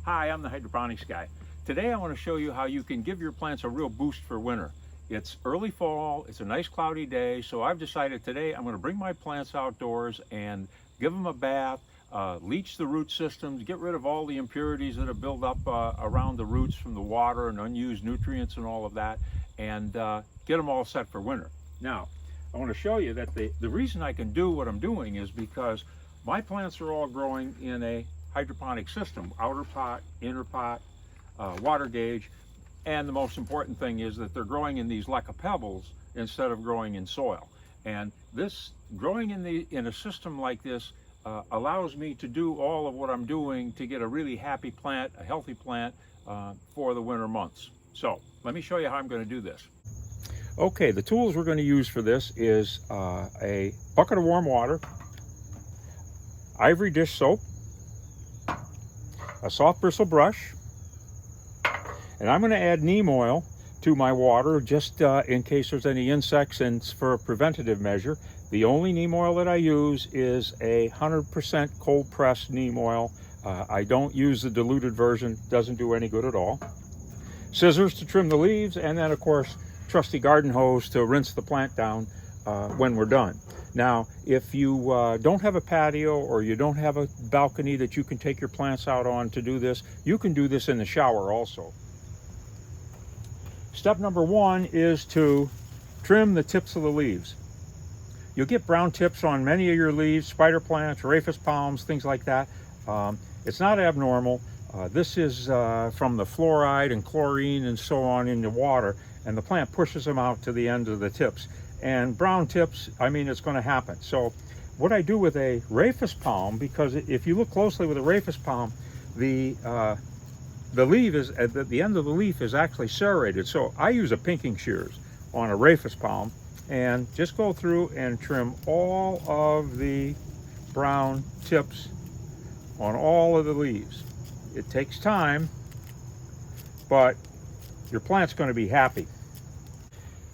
Hi, I'm the hydroponics guy. Today I want to show you how you can give your plants a real boost for winter. It's early fall, it's a nice cloudy day, so I've decided today I'm going to bring my plants outdoors and give them a bath, leach the root systems, get rid of all the impurities that have built up around the roots from the water and unused nutrients and all of that, and get them all set for winter. Now, I want to show you that the reason I can do what I'm doing is because my plants are all growing in a hydroponic system, outer pot, inner pot, water gauge, and the most important thing is that they're growing in these leca pebbles instead of growing in soil. And this growing in a system like this allows me to do all of what I'm doing to get a really happy plant, a healthy plant for the winter months. So let me show you how I'm going to do this. Okay, the tools we're going to use for this is a bucket of warm water, ivory dish soap, a soft bristle brush, and I'm going to add neem oil to my water just in case there's any insects and for a preventative measure. The only neem oil that I use is a 100% cold pressed neem oil. I don't use the diluted version, doesn't do any good at all. Scissors to trim the leaves, and then of course trusty garden hose to rinse the plant down when we're done. Now, if you don't have a patio or you don't have a balcony that you can take your plants out on to do this, you can do this in the shower also. Step number one is to trim the tips of the leaves. You'll get brown tips on many of your leaves, spider plants, rhapis palms, things like that. It's not abnormal. This is from the fluoride and chlorine and so on in the water, and the plant pushes them out to the end of the tips. And brown tips, I mean, it's going to happen. So what I do with a rhapis palm, because if you look closely with a rhapis palm, the leaf is at the end of the leaf is actually serrated. So I use a pinking shears on a rhapis palm and just go through and trim all of the brown tips on all of the leaves. It takes time, but your plant's going to be happy.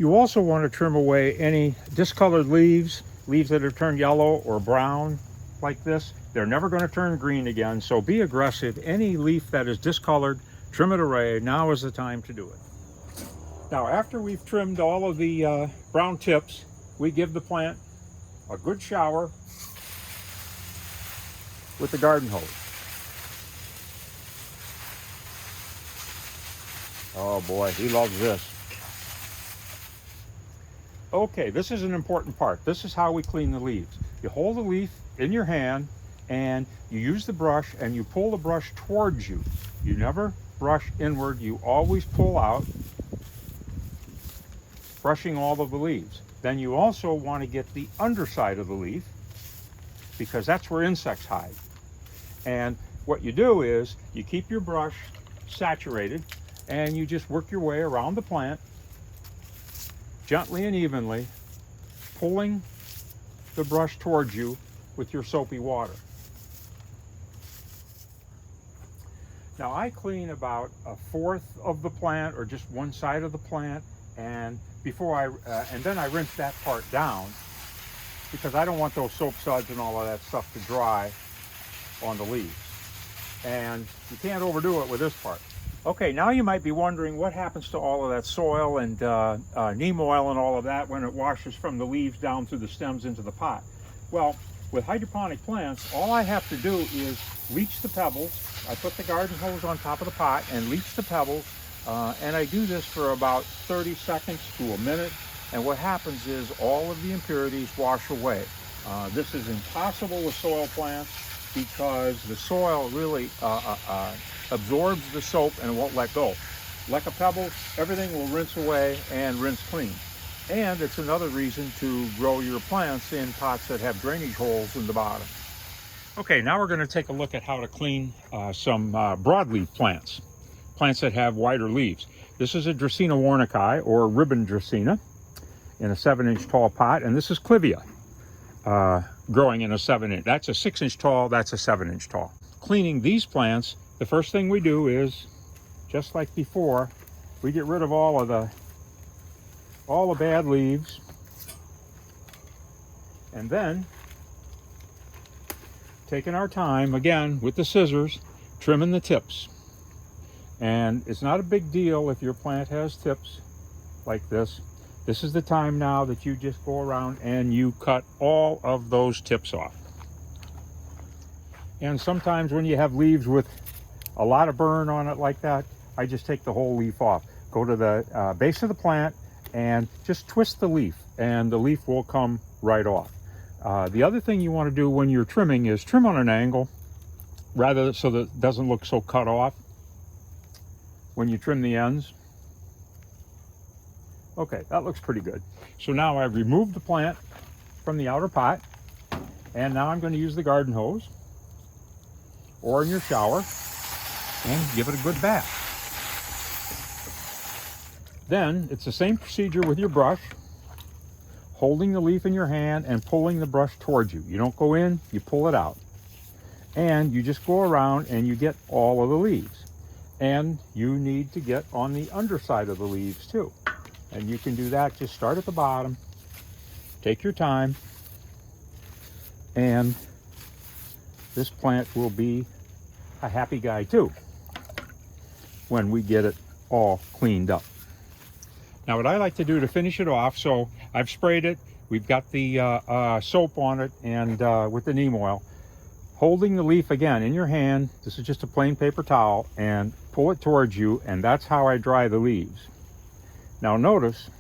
You also want to trim away any discolored leaves that have turned yellow or brown like this. They're never going to turn green again, so be aggressive. Any leaf that is discolored, trim it away. Now is the time to do it. Now, after we've trimmed all of the brown tips, we give the plant a good shower with the garden hose. Oh boy, he loves this. Okay, this is an important part. This is how we clean the leaves. You hold the leaf in your hand and you use the brush and you pull the brush towards you. You never brush inward, you always pull out, brushing all of the leaves. Then you also want to get the underside of the leaf because that's where insects hide. And what you do is you keep your brush saturated and you just work your way around the plant gently and evenly, pulling the brush towards you with your soapy water. Now I clean about a fourth of the plant or just one side of the plant, and and then I rinse that part down because I don't want those soap suds and all of that stuff to dry on the leaves. And you can't overdo it with this part. Okay, now you might be wondering what happens to all of that soil and neem oil and all of that when it washes from the leaves down through the stems into the pot. Well, with hydroponic plants, all I have to do is leach the pebbles. I put the garden hose on top of the pot and leach the pebbles, and I do this for about 30 seconds to a minute, and what happens is all of the impurities wash away. This is impossible with soil plants because the soil really absorbs the soap and won't let go. Leca pebbles, everything will rinse away and rinse clean. And it's another reason to grow your plants in pots that have drainage holes in the bottom. Okay, now we're going to take a look at how to clean some broadleaf plants that have wider leaves. This is a Dracaena warnicki, or ribbon Dracaena, in a 7-inch tall pot, and this is Clivia growing in a 7-inch. That's a 6-inch tall, that's a 7-inch tall. Cleaning these plants, the first thing we do is, just like before, we get rid of all the bad leaves, and then taking our time again with the scissors, trimming the tips. And it's not a big deal if your plant has tips like this. This is the time now that you just go around and you cut all of those tips off. And sometimes when you have leaves with a lot of burn on it like that, I just take the whole leaf off. Go to the base of the plant and just twist the leaf, and the leaf will come right off. The other thing you want to do when you're trimming is trim on an angle, rather so that it doesn't look so cut off when you trim the ends. Okay, that looks pretty good. So now I've removed the plant from the outer pot, and now I'm going to use the garden hose or in your shower and give it a good bath. Then it's the same procedure with your brush, holding the leaf in your hand and pulling the brush towards you. You don't go in, you pull it out. And you just go around and you get all of the leaves. And you need to get on the underside of the leaves too. And you can do that, just start at the bottom, take your time, and this plant will be a happy guy too when we get it all cleaned up. Now what I like to do to finish it off, so I've sprayed it, we've got the soap on it, and with the neem oil, holding the leaf again in your hand, this is just a plain paper towel, and pull it towards you, and that's how I dry the leaves. Now notice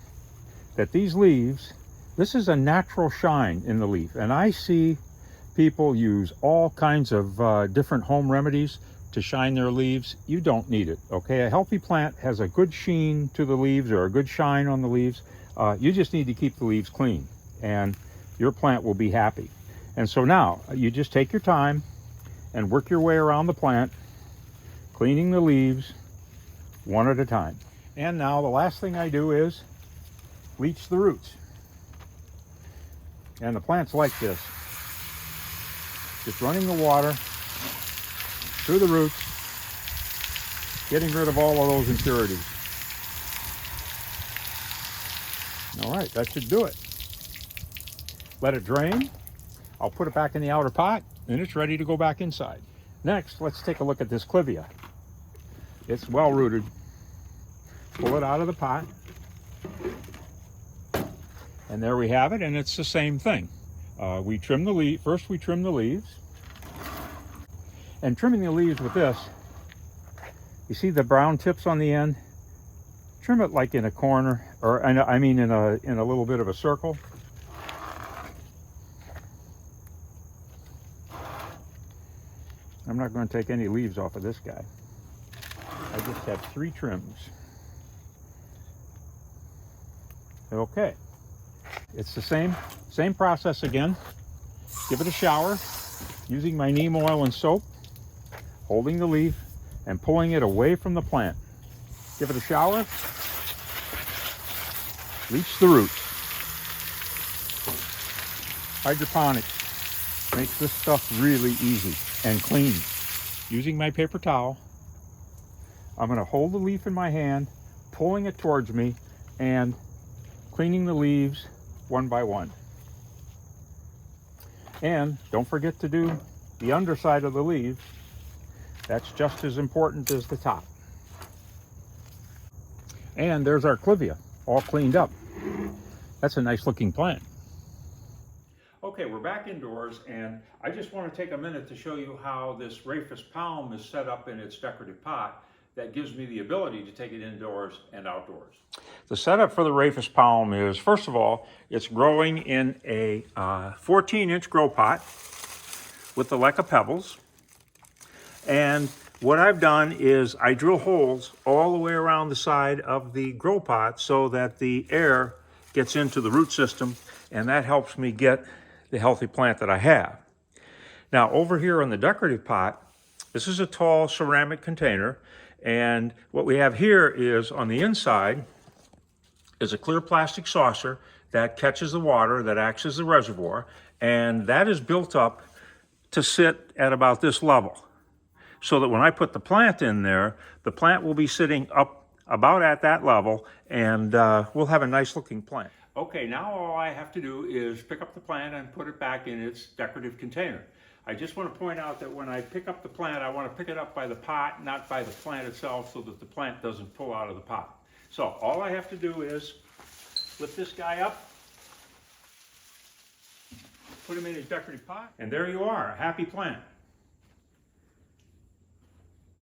that these leaves, this is a natural shine in the leaf, and I see people use all kinds of different home remedies to shine their leaves. You don't need it, okay? A healthy plant has a good sheen to the leaves or a good shine on the leaves. You just need to keep the leaves clean, and your plant will be happy. And so now you just take your time and work your way around the plant, cleaning the leaves one at a time. And now the last thing I do is bleach the roots. And the plant's like this. Just running the water through the roots, getting rid of all of those impurities. All right, that should do it. Let it drain. I'll put it back in the outer pot, and it's ready to go back inside. Next, let's take a look at this clivia. It's well rooted. Pull it out of the pot. And there we have it, and it's the same thing. We trim the leaf. First we trim the leaves. And trimming the leaves with this, you see the brown tips on the end? Trim it like in a corner, or I mean in a little bit of a circle. I'm not going to take any leaves off of this guy. I just have 3 trims. Okay, it's the same process again. Give it a shower using my neem oil and soap, holding the leaf and pulling it away from the plant. Give it a shower, bleach the roots. Hydroponics makes this stuff really easy and clean. Using my paper towel, I'm going to hold the leaf in my hand, pulling it towards me and cleaning the leaves one by one. And don't forget to do the underside of the leaves. That's just as important as the top. And there's our clivia, all cleaned up. That's a nice looking plant. Okay, we're back indoors, and I just want to take a minute to show you how this Rhapis palm is set up in its decorative pot that gives me the ability to take it indoors and outdoors. The setup for the Rhapis palm is, first of all, it's growing in a 14-inch grow pot with the Leca pebbles. And what I've done is I drill holes all the way around the side of the grow pot so that the air gets into the root system, and that helps me get the healthy plant that I have. Now over here on the decorative pot, this is a tall ceramic container, and what we have here is on the inside is a clear plastic saucer that catches the water, that acts as the reservoir, and that is built up to sit at about this level, so that when I put the plant in there, the plant will be sitting up about at that level, and we'll have a nice looking plant. Okay, now all I have to do is pick up the plant and put it back in its decorative container. I just want to point out that when I pick up the plant, I want to pick it up by the pot, not by the plant itself, so that the plant doesn't pull out of the pot. So all I have to do is lift this guy up, put him in a decorative pot, and there you are, a happy plant.